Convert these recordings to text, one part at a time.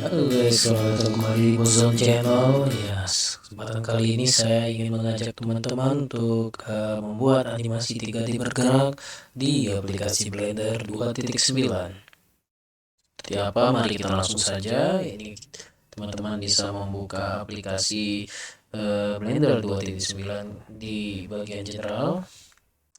Halo guys, selamat datang kembali di Bozon Channel. Ya, kesempatan kali ini saya ingin mengajak teman-teman untuk membuat animasi 3D bergerak di aplikasi Blender 2.9. Seperti apa? Mari kita langsung saja. Ini teman-teman bisa membuka aplikasi Blender 2.9 di bagian general.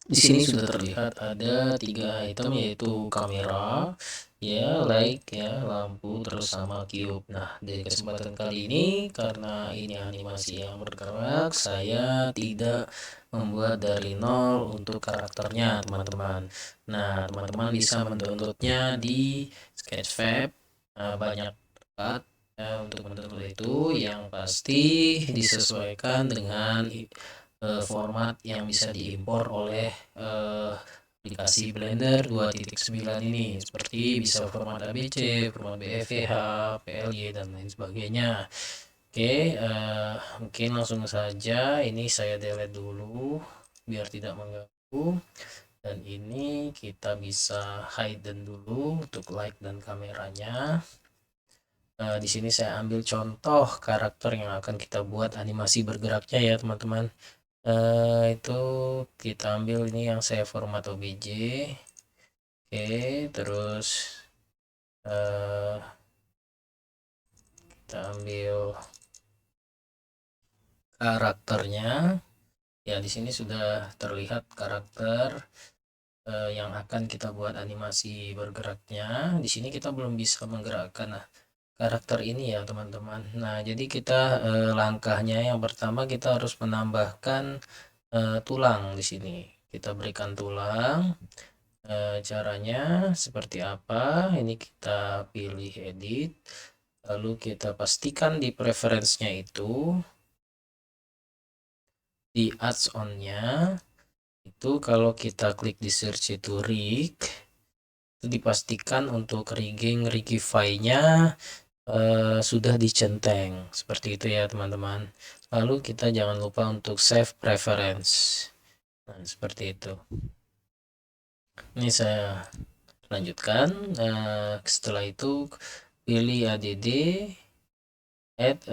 Di sini sudah terlihat ada 3 item, yaitu kamera, ya, light, ya, lampu, terus sama cube. Nah, di kesempatan kali ini karena ini animasi yang bergerak, saya tidak membuat dari nol untuk karakternya, teman-teman. Nah, teman-teman bisa mendownloadnya di Sketchfab. Banyak tempat untuk mendownload itu, yang pasti disesuaikan dengan format yang bisa diimpor oleh aplikasi Blender 2.9 ini, seperti bisa format ABC, format BFH, PLY, dan lain sebagainya. Oke, mungkin langsung saja ini saya delete dulu biar tidak mengganggu. Dan ini kita bisa hidden dulu untuk light dan kameranya. Di sini saya ambil contoh karakter yang akan kita buat animasi bergeraknya ya, teman-teman. Itu kita ambil ini yang saya format OBJ. Oke, terus kita ambil karakternya. Ya, di sini sudah terlihat karakter yang akan kita buat animasi bergeraknya. Di sini kita belum bisa menggerakkan karakter ini ya, teman-teman. Nah, jadi kita langkahnya yang pertama kita harus menambahkan tulang di sini. Kita berikan tulang. Caranya seperti apa? Ini kita pilih edit, lalu kita pastikan di preference-nya itu, di add-on-nya itu kalau kita klik di search itu rig, itu dipastikan untuk rigging rigify-nya sudah dicenteng seperti itu ya, teman-teman. Lalu kita jangan lupa untuk save preference. Nah, seperti itu. Ini saya lanjutkan. Setelah itu pilih add, add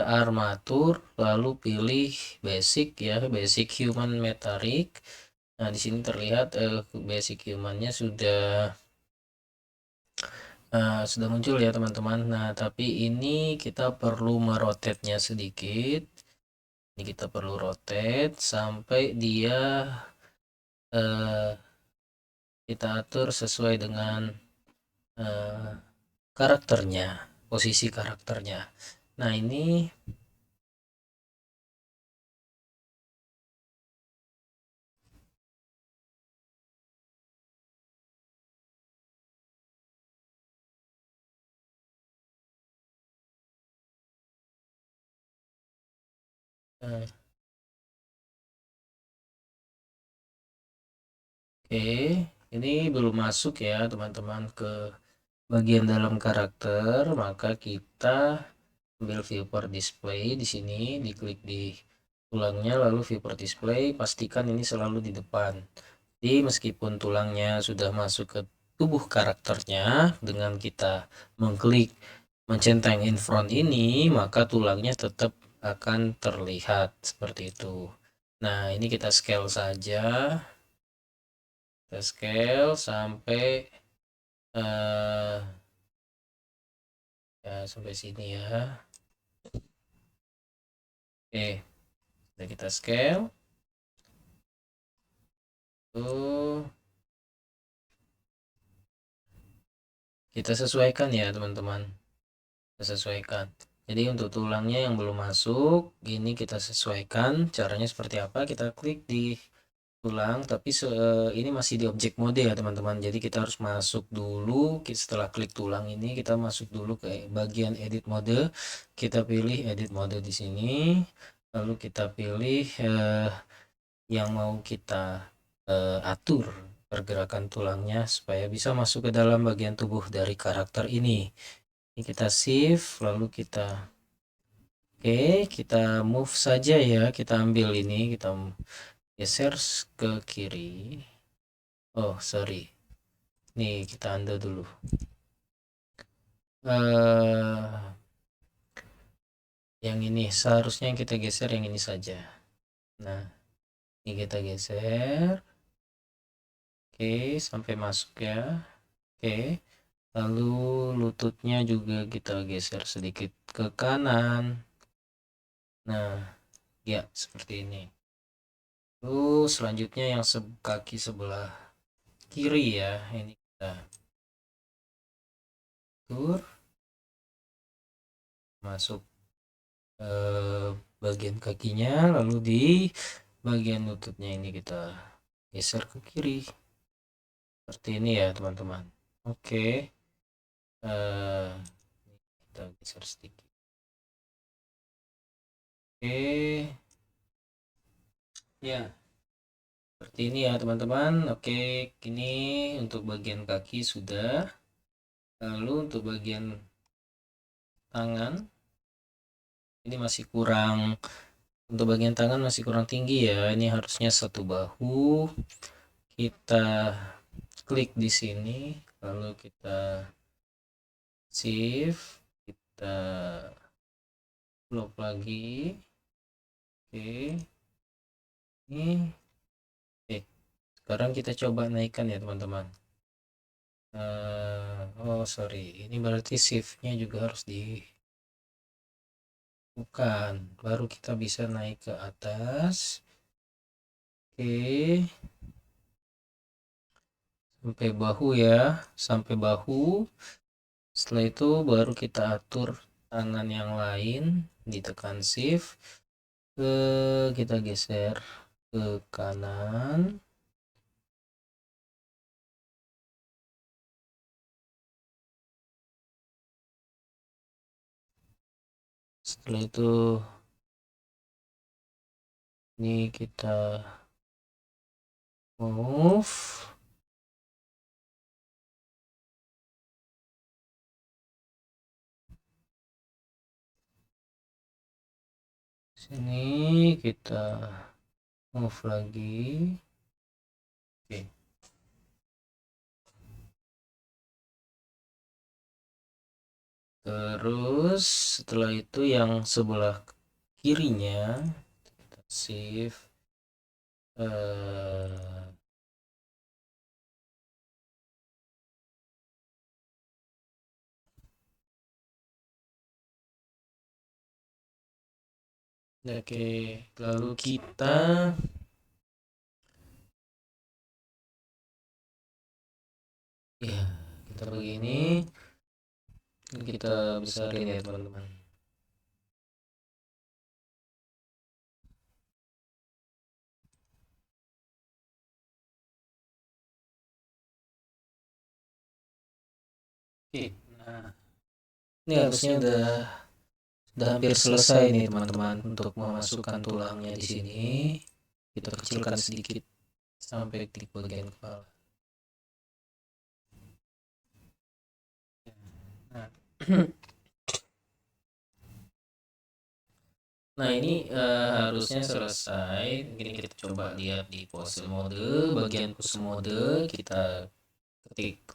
armatur, lalu pilih basic ya, basic human metallic. Nah, di sini terlihat basic humannya sudah muncul ya, teman-teman. Nah, tapi ini kita perlu merotate-nya sedikit. Ini kita perlu rotate sampai dia kita atur sesuai dengan karakternya, posisi karakternya. Nah, ini oke, ini belum masuk ya, teman-teman, ke bagian dalam karakter. Maka kita ambil viewport display di sini, diklik di tulangnya, lalu viewport display, pastikan ini selalu di depan. Jadi meskipun tulangnya sudah masuk ke tubuh karakternya, dengan kita mengklik mencentang in front ini, maka tulangnya tetap akan terlihat seperti itu. Nah, ini kita scale saja. Kita scale sampai ya, sampai sini ya. Oke, sudah kita scale. Tuh, kita sesuaikan ya, teman-teman. Kita sesuaikan. Jadi untuk tulangnya yang belum masuk, ini kita sesuaikan. Caranya seperti apa? Kita klik di tulang, tapi ini masih di objek mode ya, teman-teman. Jadi kita harus masuk dulu. Setelah klik tulang ini, kita masuk dulu ke bagian edit mode. Kita pilih edit mode di sini, lalu kita pilih yang mau kita atur pergerakan tulangnya supaya bisa masuk ke dalam bagian tubuh dari karakter ini. Ini kita shift, lalu kita kita move saja ya. Kita ambil ini, kita geser ke kiri. Oh, sorry. Nih, kita undo dulu. eh, yang ini seharusnya yang kita geser yang ini saja. Nah, ini kita geser. Oke, sampai masuk ya. Oke, lalu lututnya juga kita geser sedikit ke kanan. Nah, ya seperti ini. Terus selanjutnya yang kaki sebelah kiri ya, ini kita atur masuk bagian kakinya, lalu di bagian lututnya ini kita geser ke kiri seperti ini ya teman-teman. Oke, kita geser sedikit. Oke, ya seperti ini ya teman-teman. Oke, ini untuk bagian kaki sudah. Lalu untuk bagian tangan ini masih kurang, untuk bagian tangan masih kurang tinggi ya, ini harusnya satu bahu. Kita klik di sini, lalu kita shift, kita blok lagi. Oke, ini sekarang kita coba naikkan ya teman-teman. Oh sorry, ini berarti shiftnya juga harus bukan, baru kita bisa naik ke atas. Oke, sampai bahu ya, sampai bahu. Setelah itu baru kita atur tangan yang lain, ditekan shift, kita geser ke kanan. Setelah itu ini kita move. Sini kita move lagi. Oke. Terus setelah itu yang sebelah kirinya kita shift oke, lalu kita ya kita begini, kita besarin ya teman-teman. Oke, nah ini harusnya udah hampir selesai nih teman-teman untuk memasukkan tulangnya di sini. Kita kecilkan sedikit sampai di bagian kepala. Nah, nah ini harusnya selesai. Ini kita coba lihat di pose mode, bagian pose mode kita klik,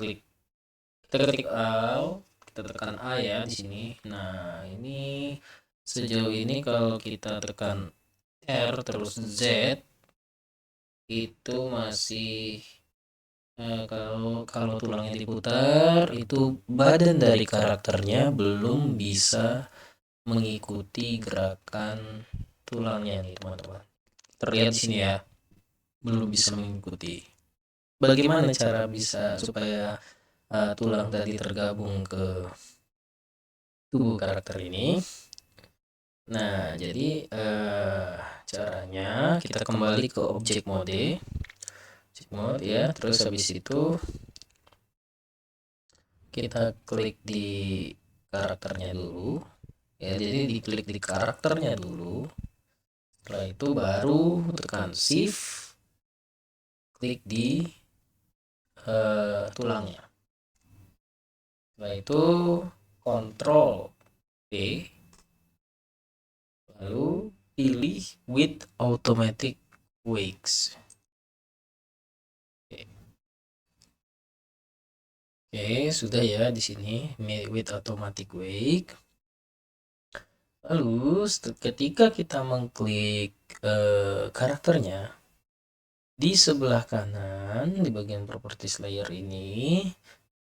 kita ketik A, kita tekan A ya di sini. Nah ini sejauh ini kalau kita tekan R terus Z itu masih kalau tulangnya diputar itu badan dari karakternya belum bisa mengikuti gerakan tulangnya nih teman-teman. Terlihat di sini ya, belum bisa mengikuti. Bagaimana cara bisa supaya tulang tadi tergabung ke tubuh karakter ini? Nah, jadi caranya kita kembali ke objek mode, ya. Terus habis itu kita klik di karakternya dulu, ya. Jadi diklik di karakternya dulu. Setelah itu baru tekan shift, klik di tulangnya. Setelah itu kontrol D, lalu pilih with automatic wakes. Oke, sudah ya di sini with automatic wake. Lalu ketika kita mengklik karakternya di sebelah kanan di bagian properties layer ini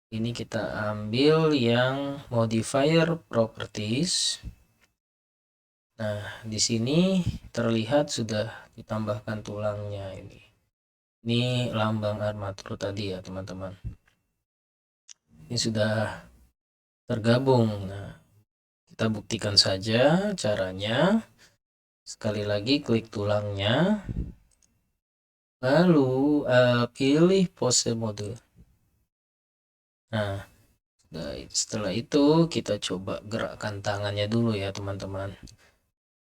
kita ambil yang modifier properties. Nah, di sini terlihat sudah ditambahkan tulangnya ini. Ini lambang armatur tadi ya, teman-teman. Ini sudah tergabung. Nah, kita buktikan saja caranya. Sekali lagi klik tulangnya. Lalu pilih pose mode. Nah, setelah itu kita coba gerakkan tangannya dulu ya, teman-teman.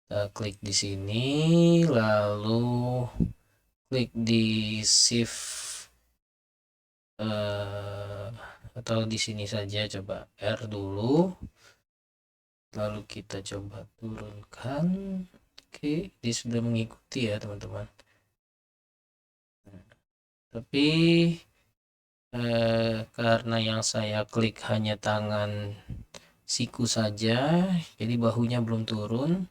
Kita klik di sini, lalu klik di shift atau di sini saja, coba R dulu. Lalu kita coba turunkan. Oke, dia sudah mengikuti ya, teman-teman. Tapi karena yang saya klik hanya tangan siku saja, jadi bahunya belum turun.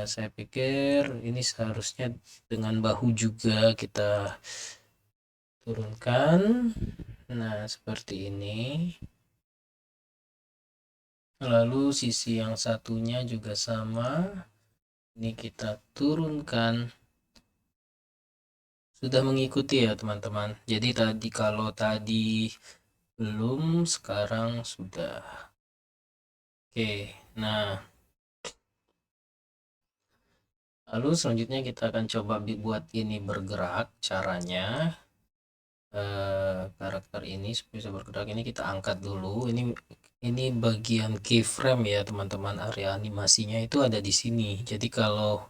Saya pikir ini seharusnya dengan bahu juga kita turunkan. Nah, seperti ini. Lalu sisi yang satunya juga sama. Ini kita turunkan. Sudah mengikuti ya, teman-teman. Jadi kalau tadi belum, sekarang sudah. Oke, nah lalu selanjutnya kita akan coba buat ini bergerak. Caranya karakter ini supaya bisa bergerak, ini kita angkat dulu. Ini bagian keyframe ya, teman-teman. Area animasinya itu ada di sini. Jadi kalau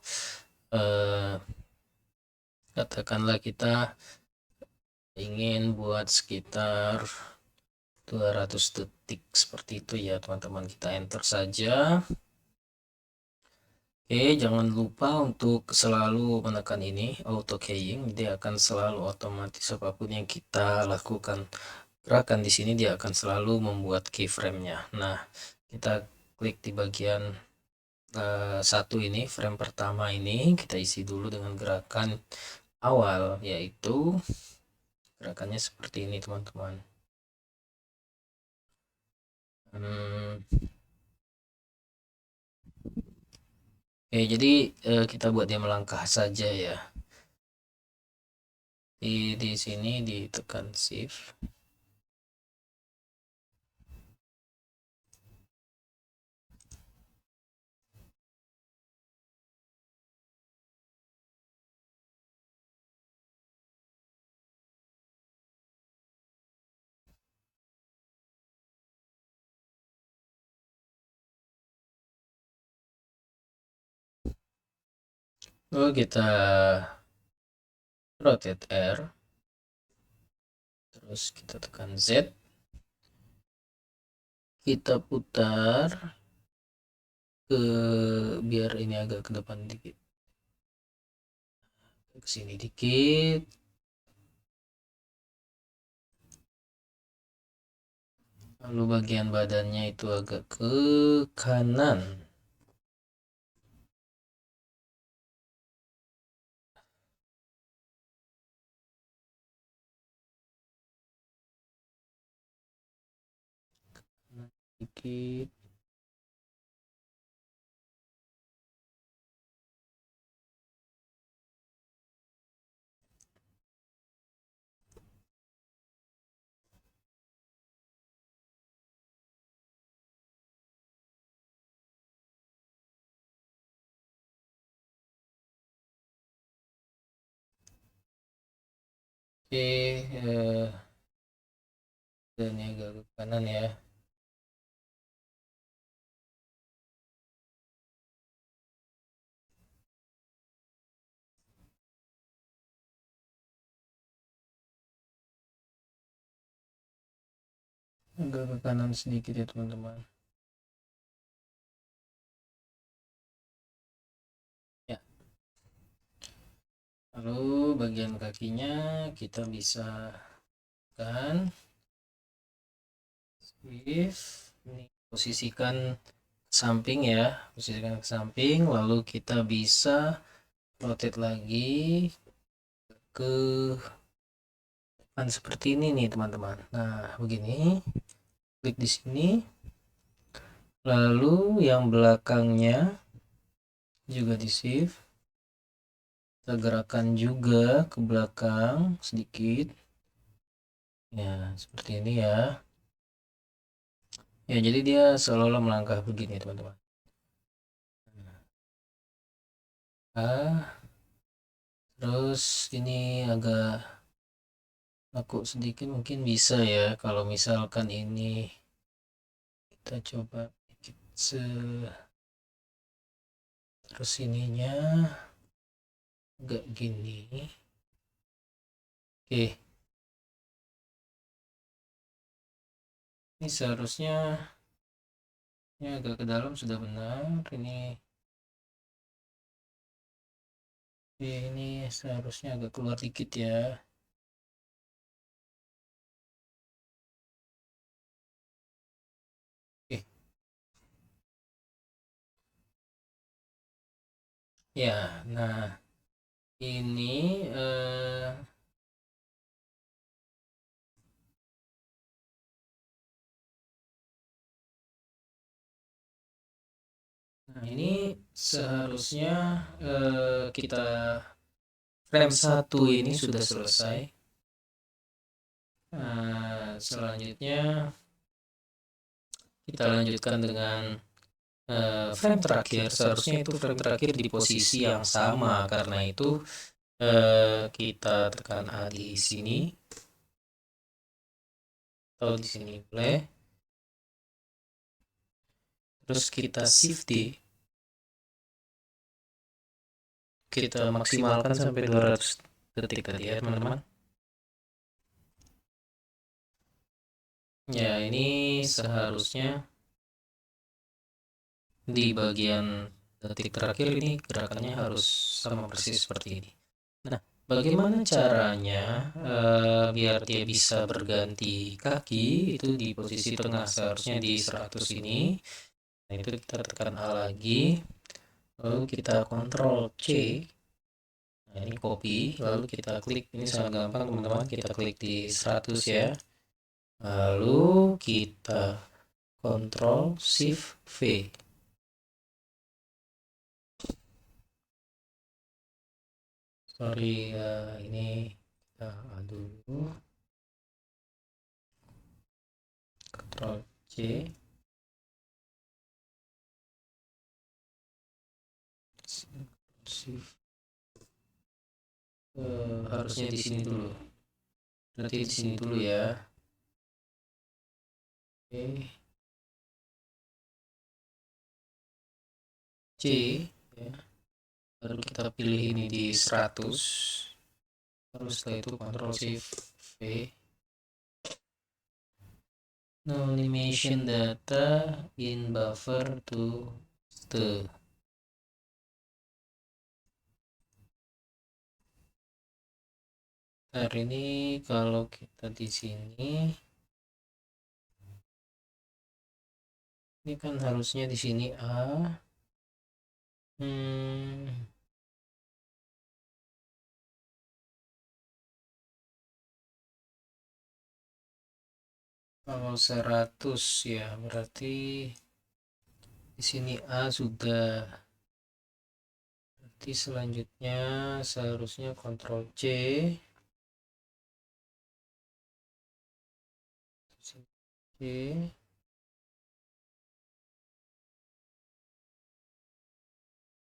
katakanlah kita ingin buat sekitar 200 detik seperti itu ya, teman-teman, kita enter saja. Oke, jangan lupa untuk selalu menekan ini auto keying. Dia akan selalu otomatis apapun yang kita lakukan gerakan di sini, dia akan selalu membuat keyframe-nya. Nah, kita klik di bagian satu ini, frame pertama ini kita isi dulu dengan gerakan awal, yaitu gerakannya seperti ini, teman-teman. Oke, jadi kita buat dia melangkah saja ya. Di sini ditekan shift. Lalu kita rotate R, terus kita tekan Z, kita putar biar ini agak ke depan dikit, ke sini dikit. Lalu bagian badannya itu agak ke kanan. Dikit. Oke, dan ini agak ke kanan ya. Agak ke kanan sedikit ya, teman-teman. Ya. Lalu bagian kakinya kita bisa kan Shift, ini posisikan samping ya, posisikan ke samping, lalu kita bisa rotate lagi ke depan seperti ini nih teman-teman. Nah begini, klik di sini, lalu yang belakangnya juga di shift, kita gerakkan juga ke belakang sedikit ya, seperti ini ya. Ya jadi dia seolah-olah melangkah begini teman-teman. Terus ini agak aku sedikit mungkin bisa ya kalau misalkan ini kita coba dikit terus ininya agak gini. Oke, ini seharusnya ini agak ke dalam sudah benar. Ini seharusnya agak keluar dikit ya. Oke. Ya, nah ini seharusnya kita frame 1 ini sudah selesai. Selanjutnya kita lanjutkan dengan frame terakhir. Seharusnya itu frame terakhir di posisi yang sama, karena itu kita tekan A di sini atau di sini boleh. Terus kita shift D, kita maksimalkan sampai 200 detik tadi ya teman-teman. Ya ini seharusnya di bagian detik terakhir ini gerakannya harus sama persis seperti ini. Nah, bagaimana caranya biar dia bisa berganti kaki? Itu di posisi tengah, seharusnya di 100 ini. Nah, itu kita tekan A lagi, lalu kita Ctrl C. Nah, ini copy, lalu kita klik. Ini sangat gampang teman-teman, kita klik di 100 ya. Lalu kita Ctrl Shift V. Sorry, ini kita dulu. Ctrl C. Shift. Harusnya di sini dulu. Berarti di sini dulu ya. Oke. C ya. Baru kita pilih ini di 100. Terus setelah itu Ctrl Shift V. No animation data in buffer to the. Hari ini kalau kita di sini, ini kan harusnya di sini A. Kalau 100 ya berarti di sini A sudah. Berarti selanjutnya seharusnya Ctrl C.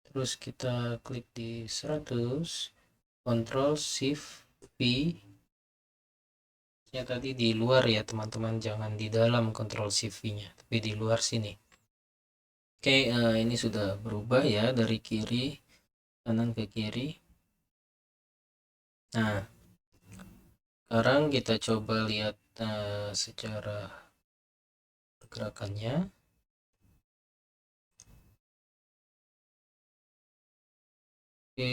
Terus kita klik di 100, Ctrl Shift V. Ya tadi di luar ya teman-teman, jangan di dalam Ctrl Shift V nya, tapi di luar sini. Oke, ini sudah berubah ya dari kiri kanan ke kiri. Nah, sekarang kita coba lihat secara pergerakannya. Oke,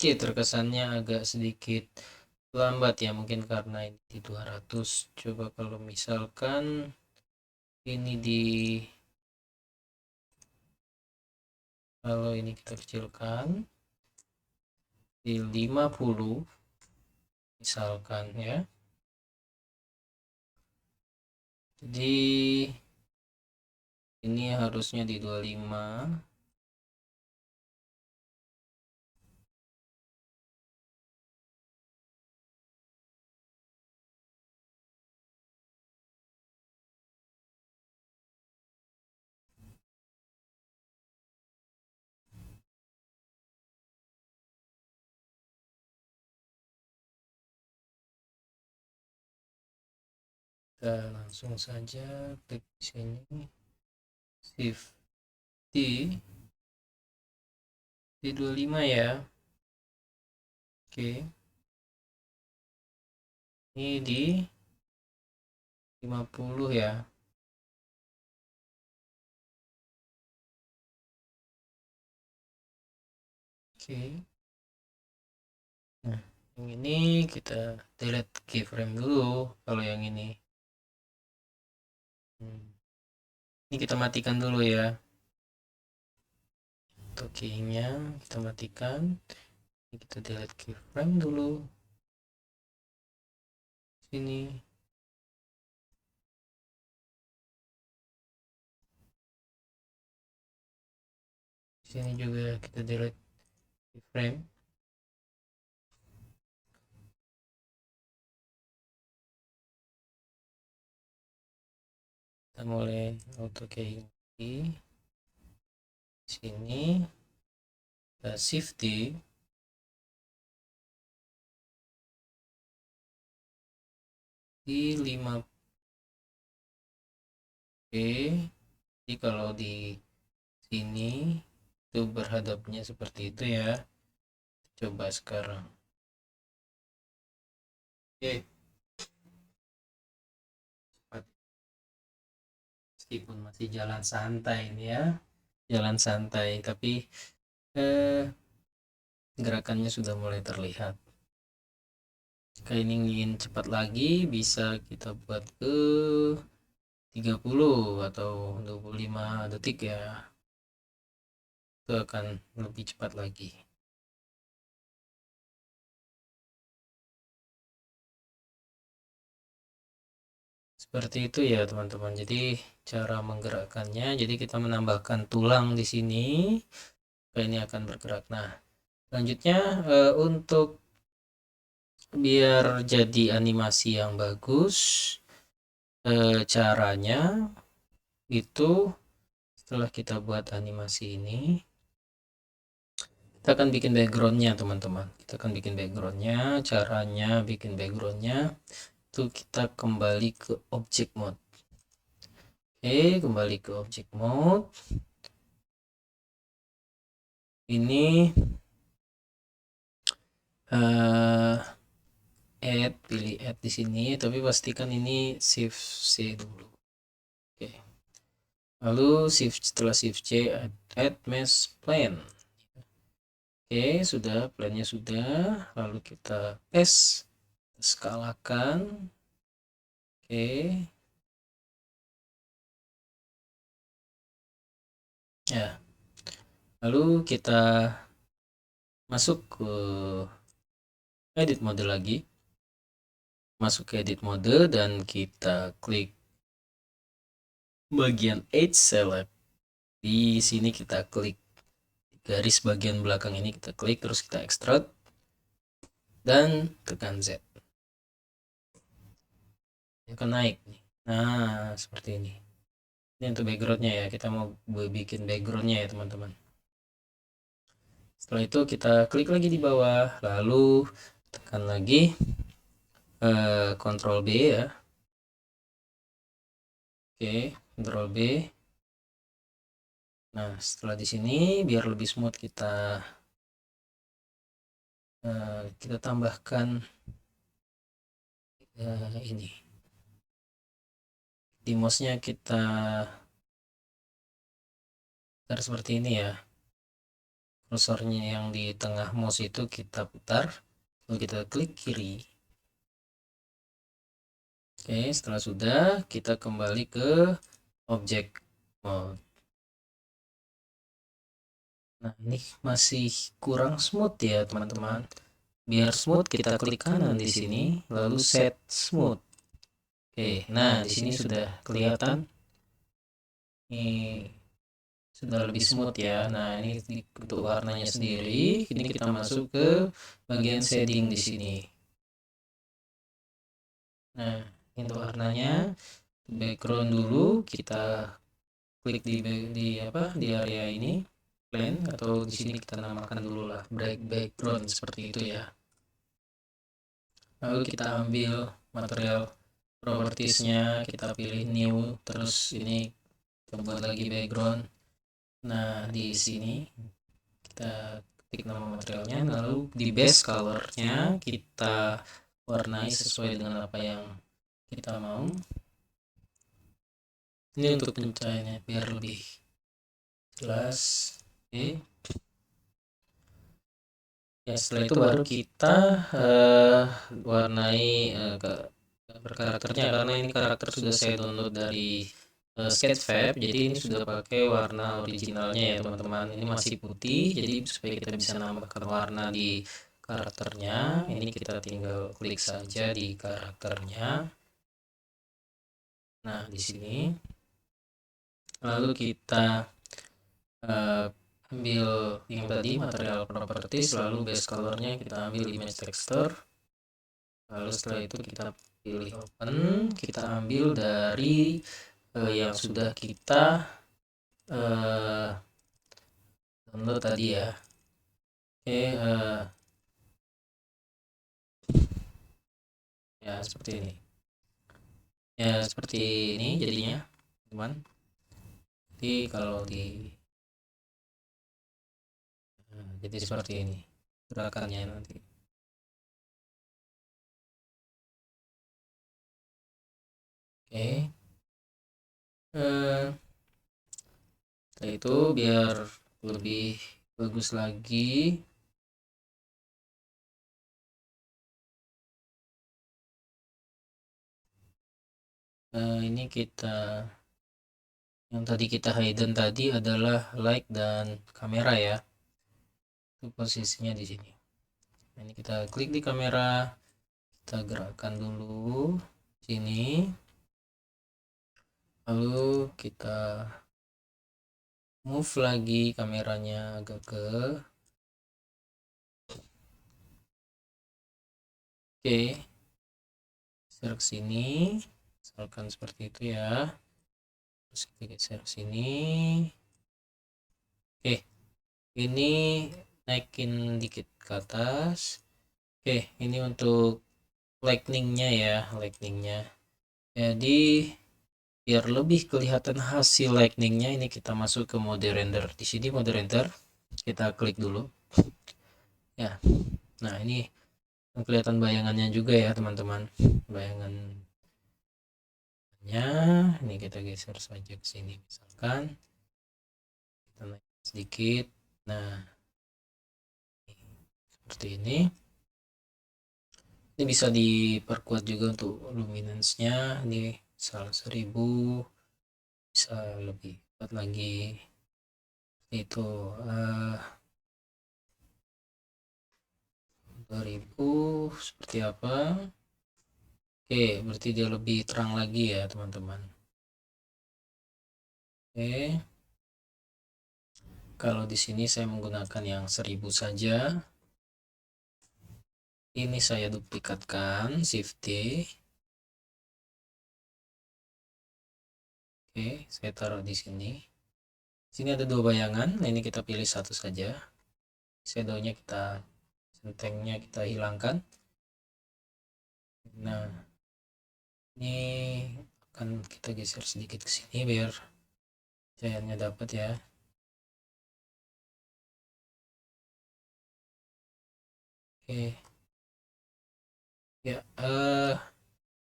Oke, terkesannya agak sedikit lambat ya, mungkin karena ini di 200. Coba kalau misalkan ini kalau ini kita kecilkan di 50 misalkan ya. Jadi ini harusnya di 25. Kita langsung saja klik di sini, shift di 25 ya. Oke, ini di 50 ya. Oke, nah yang ini kita delete keyframe dulu. Kalau yang ini ini kita matikan dulu ya. Untuk keynya kita matikan. Ini kita delete keyframe dulu. Sini. Sini juga kita delete keyframe. Kita mulai auto key sini, kita shift di 5. Oke, jadi kalau di sini itu berhadapnya seperti itu ya. Coba sekarang. Oke, meskipun masih jalan santai ini ya, jalan santai, tapi gerakannya sudah mulai terlihat. Jika ini ingin cepat lagi, bisa kita buat ke 30 atau 25 detik ya. Itu akan lebih cepat lagi. Seperti itu ya teman-teman. Jadi cara menggerakkannya, jadi kita menambahkan tulang di sini. Ini akan bergerak. Nah, selanjutnya untuk biar jadi animasi yang bagus, caranya itu setelah kita buat animasi ini, kita akan bikin backgroundnya teman-teman. Kita akan bikin backgroundnya. Caranya bikin backgroundnya itu kita kembali ke object mode. Oke, kembali ke object mode. Ini add, pilih add di sini, tapi pastikan ini shift C dulu. Oke. Lalu setelah shift C add mesh plane. Oke, sudah plannya sudah. Lalu kita paste, skalakan. Oke. Ya. Lalu kita masuk ke edit mode lagi. Masuk ke edit mode dan kita klik bagian edge select. Di sini kita klik garis bagian belakang ini, kita klik terus kita extrude dan tekan Z. Dia akan naik nih. Nah, seperti ini. Ini untuk backgroundnya ya. Kita mau bikin backgroundnya ya teman-teman. Setelah itu kita klik lagi di bawah, lalu tekan lagi Ctrl B ya. Oke, Ctrl B. Nah, setelah di sini biar lebih smooth kita tambahkan ini. Di mouse-nya kita seperti ini ya. Kursornya yang di tengah mouse itu kita putar, lalu kita klik kiri. Oke, setelah sudah, kita kembali ke objek mode. Nah, ini masih kurang smooth ya, teman-teman. Biar smooth, kita klik kanan di sini, lalu set smooth. Oke, nah di sini sudah kelihatan. Ini sudah lebih smooth ya. Nah, ini untuk warnanya sendiri. Ini kita masuk ke bagian shading di sini. Nah, untuk warnanya background dulu kita klik di area ini blend, atau di sini kita namakan dulu lah background seperti itu ya. Lalu kita ambil material propertiesnya, kita pilih new, terus ini kita buat lagi background. Nah, di sini kita ketik nama materialnya, lalu di base colornya kita warnai sesuai dengan apa yang kita mau. Ini untuk pencahayanya biar lebih jelas. Oke. Ya, setelah itu baru kita warnai gambar karakternya, karena ini karakter sudah saya download dari Sketchfab, jadi ini sudah pakai warna originalnya ya teman-teman. Ini masih putih, jadi supaya kita bisa nambahkan warna di karakternya, ini kita tinggal klik saja di karakternya. Nah, di sini lalu kita ambil yang tadi material properties, lalu base colornya kita ambil image texture, lalu setelah itu kita pilih open, kita ambil dari yang sudah kita download tadi ya. Oke, ya seperti ini. Ya seperti ini jadinya, teman. Jadi kalau jadi seperti ini gerakannya nanti. Oke. Setelah itu biar lebih bagus lagi, ini kita yang tadi kita hidden tadi adalah light dan kamera ya. Itu posisinya di sini. Nah, ini kita klik di kamera, kita gerakkan dulu sini, lalu kita move lagi kameranya agak ke oke, geser ke sini, misalkan seperti itu ya. Terus kita geser ke sini. Oke, ini naikin dikit ke atas. Oke, ini untuk lightningnya ya, lightningnya. Jadi biar lebih kelihatan hasil lightningnya, ini kita masuk ke mode render. Di sini mode render kita klik dulu ya. Nah, ini kelihatan bayangannya juga ya teman-teman, bayangannya. Ini kita geser saja ke sini, misalkan kita naik sedikit. Nah, seperti ini. Ini bisa diperkuat juga untuk luminance-nya. Ini misal 1000, bisa lebih kuat lagi. Itu 2000 seperti apa? Oke, berarti dia lebih terang lagi ya teman-teman. Oke, kalau di sini saya menggunakan yang 1000 saja. Ini saya duplikatkan, Shift D. Oke, saya taruh di sini. Sini ada 2 bayangan. Nah, ini kita pilih satu saja. Shadownya kita, centengnya kita hilangkan. Nah, ini akan kita geser sedikit ke sini biar cahayanya dapat ya. Oke. Ya,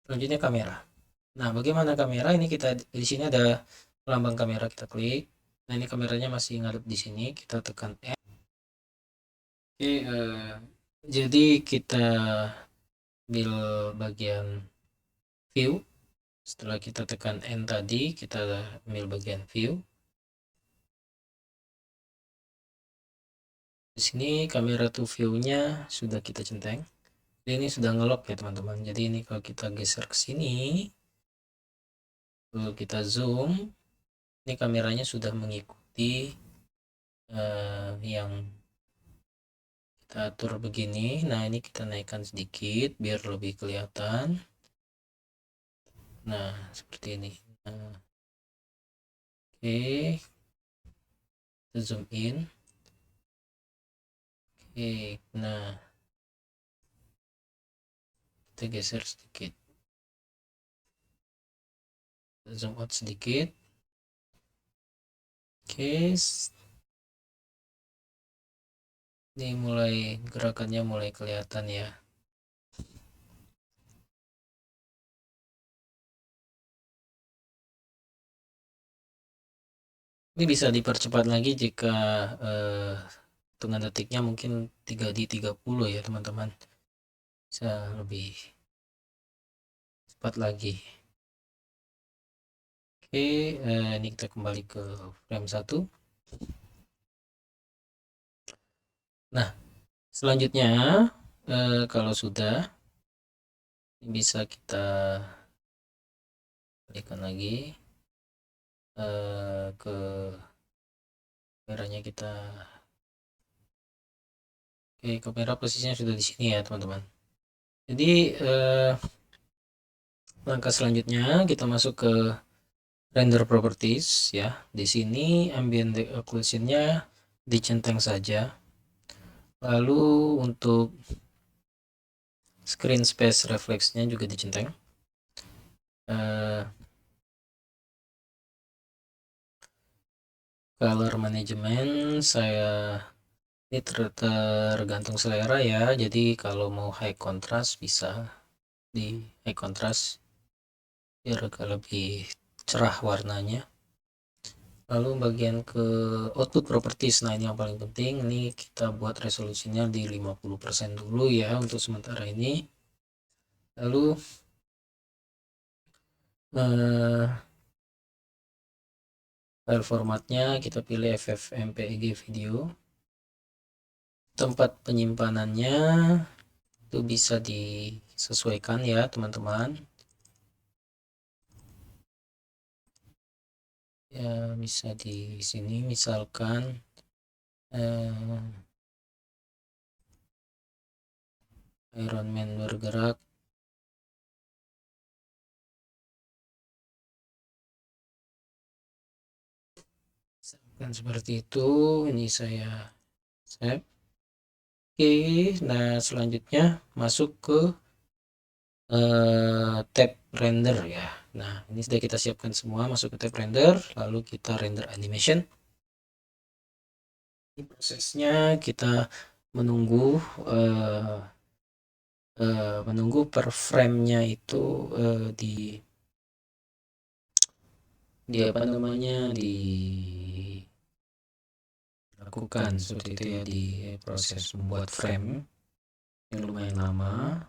selanjutnya kamera. Nah, bagaimana kamera? Ini kita di sini ada lambang kamera, kita klik. Nah, ini kameranya masih ngadep di sini, kita tekan F. Oke, jadi kita ambil bagian view. Setelah kita tekan N tadi, kita ambil bagian view. Di sini kamera to view-nya sudah kita centeng. Ini sudah ngelok ya teman-teman. Jadi ini kalau kita geser ke sini, kalau kita zoom, ini kameranya sudah mengikuti yang kita atur begini. Nah, ini kita naikkan sedikit biar lebih kelihatan. Nah, seperti ini. Nah, oke, kita zoom in. Oke, nah kita geser sedikit, kita zoom out sedikit. Oke, ini mulai gerakannya mulai kelihatan ya. Ini bisa dipercepat lagi jika hitungan detiknya mungkin 3D30 ya teman-teman, bisa lebih cepat lagi. Oke, ini kita kembali ke frame 1. Nah, selanjutnya kalau sudah, bisa kita berikan lagi ke kameranya kita. Oke, kamera posisinya sudah di sini ya teman-teman. Jadi langkah selanjutnya kita masuk ke render properties ya. Di sini ambient occlusion-nya dicenteng saja. Lalu untuk screen space reflex-nya juga dicenteng. Color management saya ini tergantung selera ya. Jadi kalau mau high contrast bisa di high contrast biar agak lebih cerah warnanya. Lalu bagian ke output properties, nah ini yang paling penting, ini kita buat resolusinya di 50% dulu ya untuk sementara ini. Lalu file formatnya kita pilih FFmpeg video. Tempat penyimpanannya itu bisa disesuaikan ya teman-teman. Ya bisa di sini misalkan Iron Man bergerak. Dan seperti itu, ini saya save. Oke, nah selanjutnya masuk ke tab render ya. Nah, ini sudah kita siapkan semua, masuk ke tab render, lalu kita render animation. Ini prosesnya kita menunggu per frame-nya itu di apa namanya dilakukan seperti itu ya, di proses membuat frame yang lumayan lama.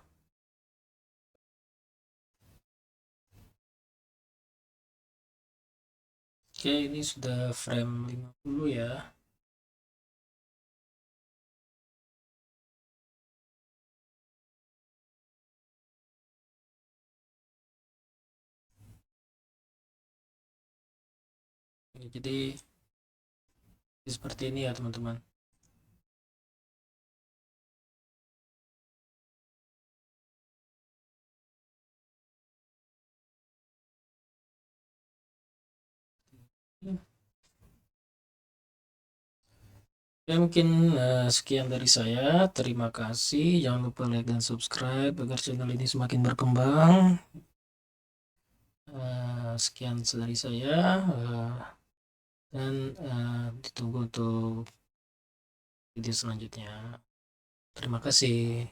Oke, ini sudah frame 50 ya. Jadi seperti ini ya teman-teman. Ya mungkin sekian dari saya. Terima kasih. Jangan lupa like dan subscribe agar channel ini semakin berkembang. Sekian dari saya dan ditunggu untuk video selanjutnya. Terima kasih.